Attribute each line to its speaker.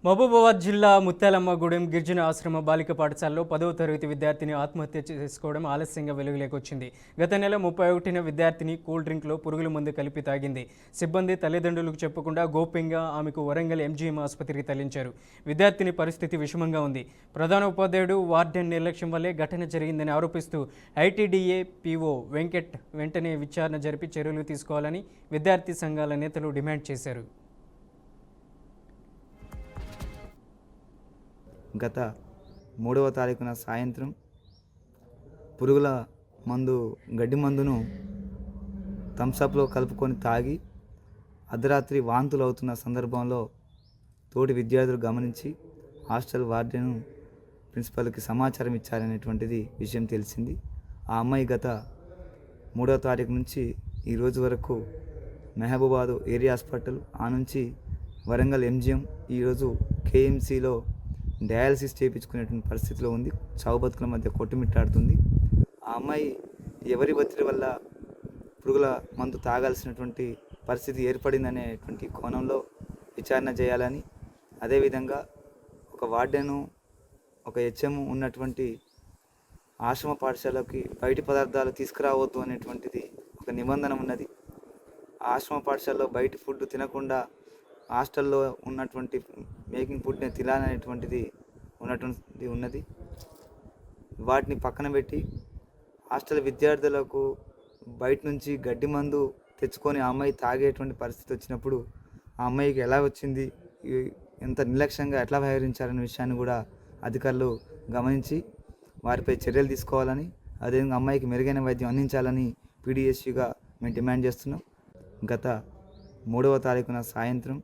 Speaker 1: మహబూబాబాద్ జిల్లా ముత్యాలమ్మగూడెం గిరిజన ఆశ్రమ బాలిక పాఠశాలలో 10వ తరగతి విద్యార్థిని ఆత్మహత్య చేసుకోవడం ఆలస్యంగా వెలుగులోకి వచ్చింది. గత నెల 31న విద్యార్థిని కూల్ డ్రింక్లో పురుగుల మందు కలిపి తాగింది. సిబ్బంది తల్లిదండ్రులకు చెప్పకుండా గోప్యంగా ఆమెకు వరంగల్ ఎంజీఎం ఆసుపత్రికి తరలించారు. విద్యార్థిని పరిస్థితి విషమంగా ఉంది. ప్రధాన ఉపాధ్యాయుడు వార్డెన్ నిర్లక్ష్యం వల్లే ఘటన జరిగిందని ఆరోపిస్తూ ఐటీడీఏ పీఓ వెంకట్ వెంటనే విచారణ జరిపి చర్యలు తీసుకోవాలని విద్యార్థి సంఘాల నేతలు డిమాండ్ చేశారు.
Speaker 2: గత 3వ తారీఖున సాయంత్రం పురుగుల మందు గడ్డి మందును థమ్సప్లో కలుపుకొని తాగి అర్ధరాత్రి వాంతులు అవుతున్న సందర్భంలో తోటి విద్యార్థులు గమనించి హాస్టల్ వార్డెన్ ప్రిన్సిపల్కి సమాచారం ఇచ్చారనేటువంటిది విషయం తెలిసింది. ఆ అమ్మాయి గత 3వ తారీఖు నుంచి ఈరోజు వరకు మహబూబాబాద్ ఏరియా హాస్పిటల్, ఆ నుంచి వరంగల్ ఎంజిఎం, ఈరోజు కేఎంసీలో డయాలసిస్ చేయించుకునేటువంటి పరిస్థితిలో ఉంది. చావు బతుకుల మధ్య కొట్టుమిట్టాడుతుంది. ఆ అమ్మాయి ఎవరి ఒత్తిడి వల్ల పురుగుల మందు తాగాల్సినటువంటి పరిస్థితి ఏర్పడిందనేటువంటి కోణంలో విచారణ చేయాలని, అదేవిధంగా ఒక వార్డెను, ఒక హెచ్ఎం ఉన్నటువంటి ఆశ్రమ పాఠశాలకి బయటి పదార్థాలు తీసుకురావద్దు అనేటువంటిది ఒక నిబంధన ఉన్నది. ఆశ్రమ పాఠశాలలో బయటి ఫుడ్ తినకుండా హాస్టల్లో ఉన్నటువంటి మేకింగ్ ఫుడ్ని తినాలనేటువంటిది ఉన్నది. వాటిని పక్కన పెట్టి హాస్టల్ విద్యార్థులకు బయట నుంచి గడ్డి మందు తెచ్చుకొని ఆ అమ్మాయి తాగేటువంటి పరిస్థితి వచ్చినప్పుడు ఆ అమ్మాయికి ఎలా వచ్చింది, ఎంత నిర్లక్ష్యంగా ఎట్లా వ్యవహరించారనే విషయాన్ని కూడా అధికారులు గమనించి వారిపై చర్యలు తీసుకోవాలని, అదేవిధంగా అమ్మాయికి మెరుగైన వైద్యం అందించాలని పీడిఎస్యూగా మేము డిమాండ్ చేస్తున్నాం. గత 3వ తారీఖున సాయంత్రం